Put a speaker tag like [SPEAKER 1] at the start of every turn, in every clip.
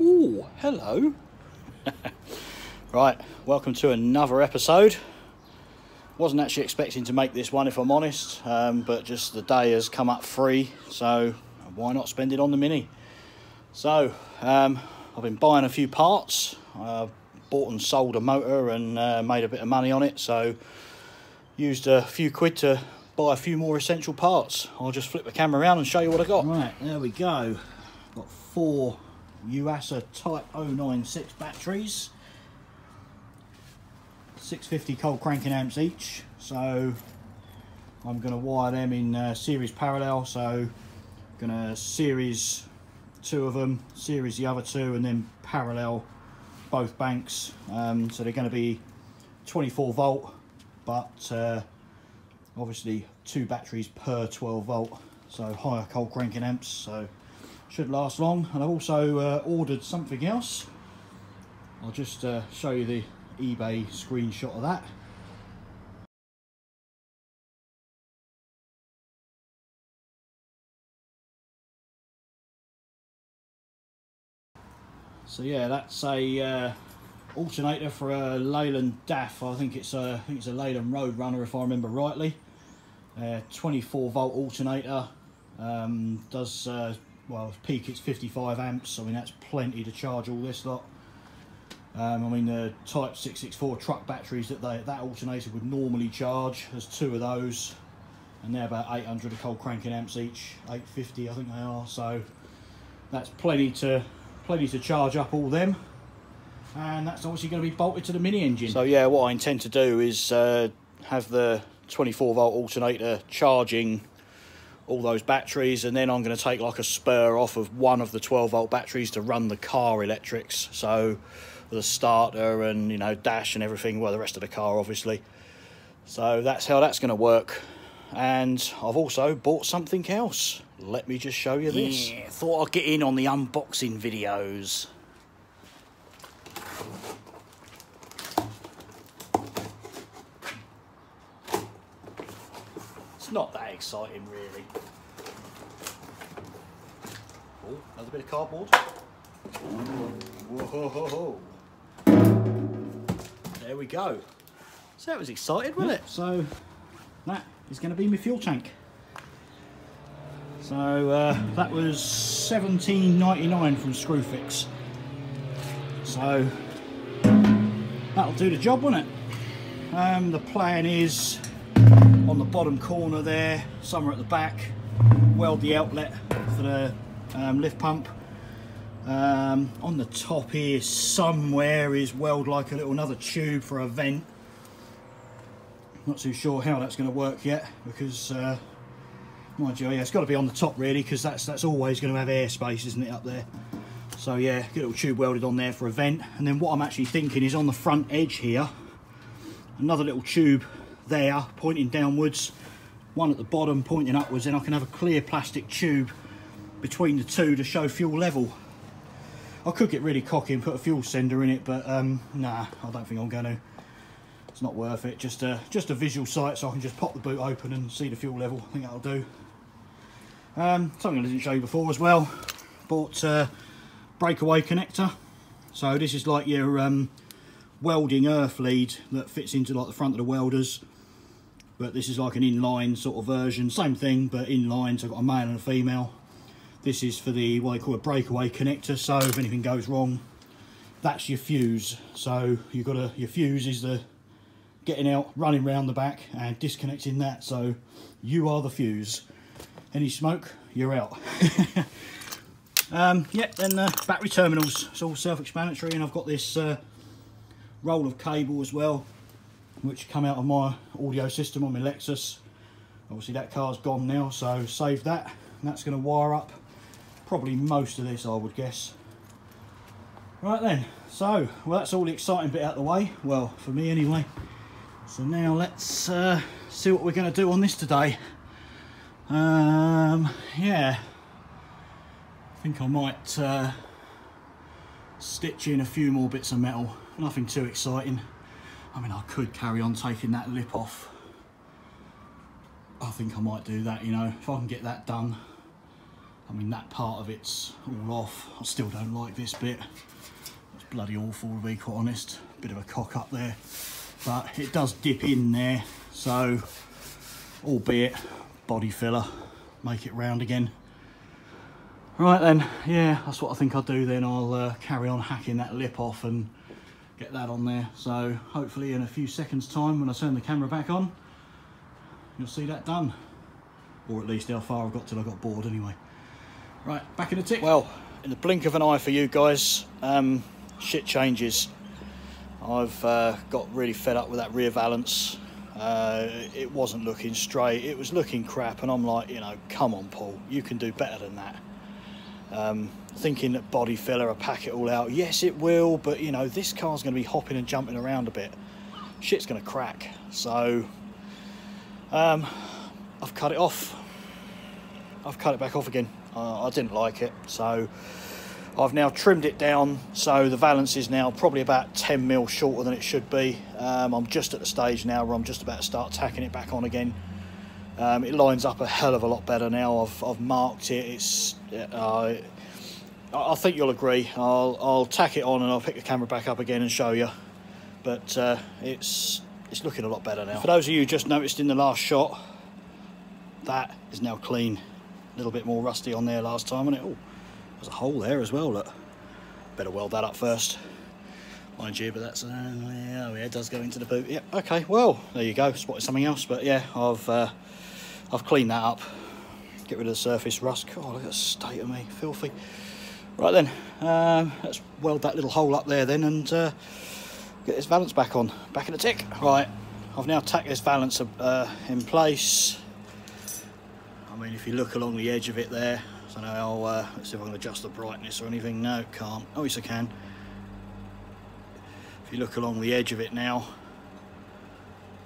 [SPEAKER 1] Ooh, hello. Right, welcome to another episode. Wasn't actually expecting to make this one, if I'm honest, but just the day has come up free, so why not spend it on the Mini? So, I've been buying a few parts. Bought and sold a motor and made a bit of money on it, so used a few quid to buy a few more essential parts. I'll just flip the camera around and show you what I got. Right, there we go. Got 4 USA Type 096 batteries, 650 cold cranking amps each, so I'm going to wire them in series parallel. So I'm going to series 2 of them, series the other 2, and then parallel both banks. So they're going to be 24 volt, but obviously 2 batteries per 12 volt, so higher cold cranking amps, so should last long. And I've also ordered something else. I'll just show you the eBay screenshot of that. So yeah, that's a alternator for a Leyland DAF. I think it's a Leyland Roadrunner, if I remember rightly. 24 volt alternator. Does well, peak it's 55 amps. I mean, that's plenty to charge all this lot. I mean, the Type 664 truck batteries that that alternator would normally charge, there's 2 of those, and they're about 800 cold cranking amps each, 850 I think they are. So that's plenty to charge up all them, and that's obviously going to be bolted to the Mini engine. So yeah, what I intend to do is have the 24 volt alternator charging all those batteries, and then I'm going to take like a spur off of one of the 12 volt batteries to run the car electrics, so the starter and, you know, dash and everything, well, the rest of the car obviously. So that's how that's going to work. And I've also bought something else. Let me just show you this. Yeah, thought I'd get in on the unboxing videos. It's not that exciting, really. Oh, another bit of cardboard. Whoa. There we go. So that was exciting, wasn't it? So that is going to be my fuel tank. So that was $17.99 from Screwfix. So that'll do the job, won't it? The plan is on the bottom corner there, somewhere at the back, weld the outlet for the lift pump. On the top here somewhere is weld like a little another tube for a vent. Not too sure how that's going to work yet, because mind you, yeah, it's got to be on the top really, because that's always going to have airspace, isn't it, up there? So yeah, get a little tube welded on there for a vent. And then what I'm actually thinking is on the front edge here, another little tube there pointing downwards, one at the bottom pointing upwards, and I can have a clear plastic tube between the 2 to show fuel level. I could get really cocky and put a fuel sender in it, but nah, I don't think I'm going to. It's not worth it. Just a visual sight, so I can just pop the boot open and see the fuel level. I think that'll do. Something I didn't show you before as well. Bought a breakaway connector. So this is like your welding earth lead that fits into like the front of the welders, but this is like an inline sort of version. Same thing, but inline. So I've got a male and a female. This is for the what they call a breakaway connector, so if anything goes wrong, that's your fuse. So you've got your fuse is the getting out, running round the back and disconnecting that, so you are the fuse. Any smoke, you're out. Yeah, then the battery terminals, it's all self-explanatory, and I've got this roll of cable as well, which come out of my audio system on my Lexus. Obviously that car's gone now, so save that, and that's going to wire up probably most of this, I would guess. Right then, so well, that's all the exciting bit out of the way, well, for me anyway. So now let's see what we're going to do on this today. Yeah, I think I might stitch in a few more bits of metal. Nothing too exciting. I mean, I could carry on taking that lip off. I think I might do that, you know, if I can get that done. I mean, that part of it's all off. I still don't like this bit. It's bloody awful, to be quite honest. Bit of a cock up there, but it does dip in there, so albeit body filler, make it round again. Right then, yeah, that's what I think I'll do then. I'll carry on hacking that lip off and get that on there. So hopefully in a few seconds time, when I turn the camera back on, you'll see that done. Or at least how far I've got till I got bored anyway. Right, back in a tick. Well, in the blink of an eye for you guys, shit changes. I've got really fed up with that rear valance. It wasn't looking straight, it was looking crap, and I'm like, you know, come on Paul, you can do better than that. Thinking that body filler will pack it all out. Yes, it will, but you know, this car's going to be hopping and jumping around a bit. Shit's going to crack. So I've cut it off. I've cut it back off again. I didn't like it, so I've now trimmed it down, so the valance is now probably about 10 mil shorter than it should be. I'm just at the stage now where I'm just about to start tacking it back on again. It lines up a hell of a lot better now. I've marked it. It's I think you'll agree. I'll tack it on and I'll pick the camera back up again and show you. But it's looking a lot better now. For those of you who just noticed in the last shot, that is now clean. A little bit more rusty on there last time, and it. Oh, there's a hole there as well. Look, better weld that up first, mind you. But that's yeah, it does go into the boot. Yeah, okay. Well, there you go. Spotted something else, but yeah, I've cleaned that up. Get rid of the surface rust. Oh, look at the state of me, filthy. Right then, let's weld that little hole up there then, and get this valance back on. Back in the tick. Right, I've now tacked this valance in place. I mean, if you look along the edge of it there, I don't know how, let's see if I can adjust the brightness or anything. No, can't. Oh, yes I can. If you look along the edge of it now,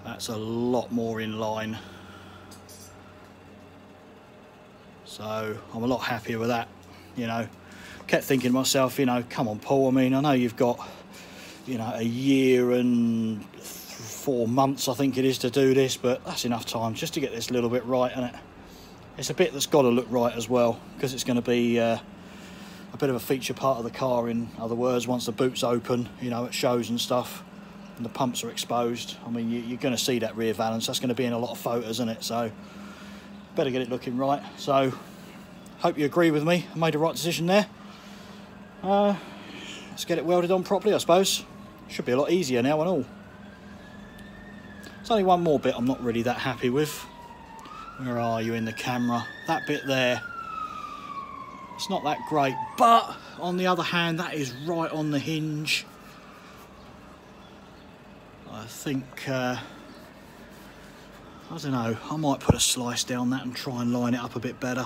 [SPEAKER 1] that's a lot more in line. So I'm a lot happier with that, you know. Kept thinking to myself, you know, come on Paul, I mean, I know you've got, you know, a year and 4 months I think it is to do this, but that's enough time just to get this little bit right, isn't it? It's a bit that's got to look right as well, because it's going to be a bit of a feature part of the car. In other words, once the boot's open, you know, at shows and stuff, and the pumps are exposed, I mean, you're going to see that rear valance. That's going to be in a lot of photos, isn't it? So better get it looking right. So hope you agree with me. I made the right decision there. Let's get it welded on properly, I suppose. Should be a lot easier now and all. There's only one more bit I'm not really that happy with. Where are you in the camera? That bit there, it's not that great, but on the other hand, that is right on the hinge. I think, I don't know, I might put a slice down that and try and line it up a bit better.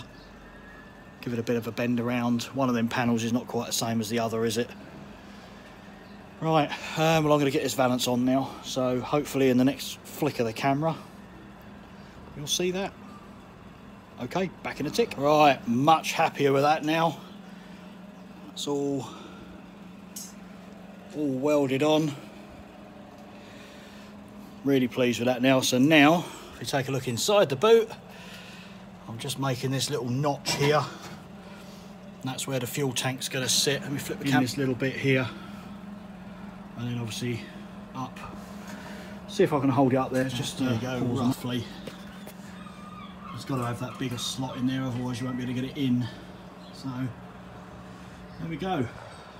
[SPEAKER 1] Give it a bit of a bend around. One of them panels is not quite the same as the other, is it? Right, well, I'm going to get this valance on now, so hopefully in the next flick of the camera, you'll see that. Okay, back in a tick. Right, much happier with that now. It's all welded on. Really pleased with that now. So now, if we take a look inside the boot, I'm just making this little notch here. And that's where the fuel tank's going to sit. Let me flip the camera. This little bit here, and then obviously up. See if I can hold it up there. It's just there you go, roughly. It's got to have that bigger slot in there, otherwise you won't be able to get it in. So there we go.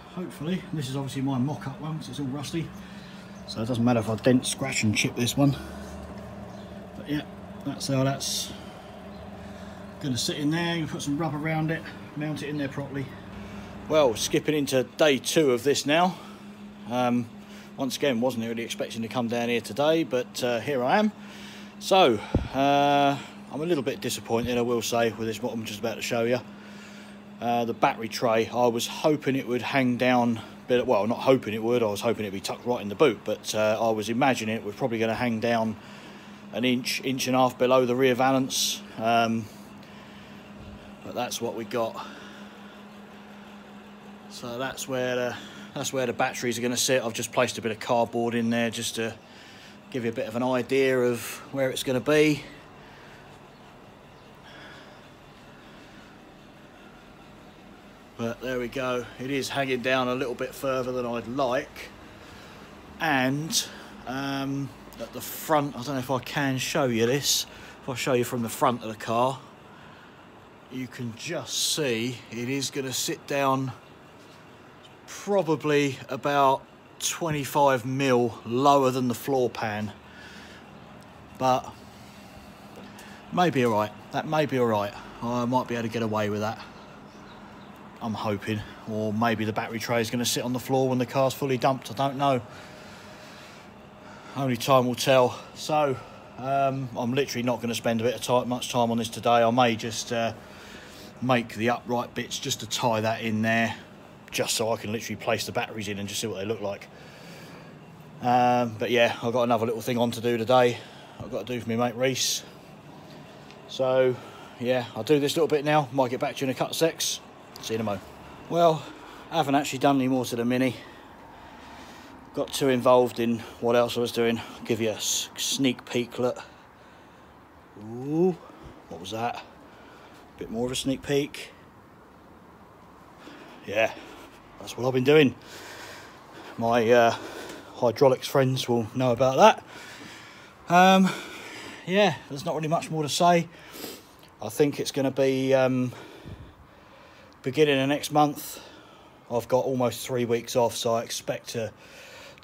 [SPEAKER 1] Hopefully, this is obviously my mock-up one because it's all rusty, so it doesn't matter if I dent, scratch and chip this one. But yeah, that's how that's going to sit in there. You put some rubber around it, mount it in there properly. Well, skipping into day 2 of this now. Once again, wasn't really expecting to come down here today, but here I am. So I'm a little bit disappointed, I will say, with this, what I'm just about to show you. The battery tray, I was hoping it would hang down, well, not hoping it would, I was hoping it'd be tucked right in the boot, but I was imagining it was probably going to hang down an inch and a half below the rear valance. But that's what we got. So that's where the batteries are going to sit. I've just placed a bit of cardboard in there just to give you a bit of an idea of where it's going to be. But there we go, it is hanging down a little bit further than I'd like. And at the front, I don't know if I can show you this, if I show you from the front of the car, you can just see it is going to sit down probably about 25 mil lower than the floor pan, but may be alright. That may be alright. I might be able to get away with that, I'm hoping. Or maybe the battery tray is going to sit on the floor when the car's fully dumped. I don't know, only time will tell. So I'm literally not going to spend a bit of time, much time on this today. I may just make the upright bits just to tie that in there, just so I can literally place the batteries in and just see what they look like. But yeah, I've got another little thing on to do today. I've got to do for my mate Reese. So yeah, I'll do this little bit now. Might get back to you in a couple of secs. See you in a mo. Well, I haven't actually done any more to the Mini. Got too involved in what else I was doing. I'll give you a sneak peek look. Ooh, what was that? A bit more of a sneak peek. Yeah, that's what I've been doing. My hydraulics friends will know about that. Yeah, there's not really much more to say. I think it's going to be beginning of next month. I've got almost 3 weeks off, so I expect to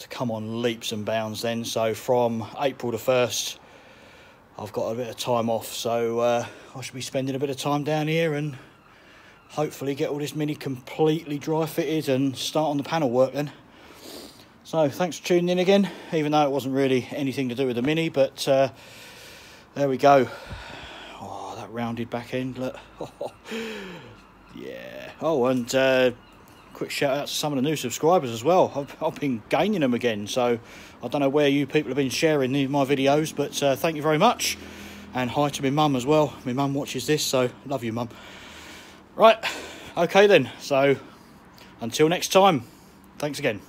[SPEAKER 1] come on leaps and bounds then. So from April the 1st, I've got a bit of time off, so I should be spending a bit of time down here and hopefully get all this Mini completely dry fitted and start on the panel work then. So thanks for tuning in again, even though it wasn't really anything to do with the Mini, but there we go. Oh, that rounded back end, look. Yeah. Oh, and quick shout out to some of the new subscribers as well. I've been gaining them again, so I don't know where you people have been sharing my videos, but thank you very much. And hi to my mum as well. My mum watches this, so love you, mum. Right, okay then, so until next time, thanks again.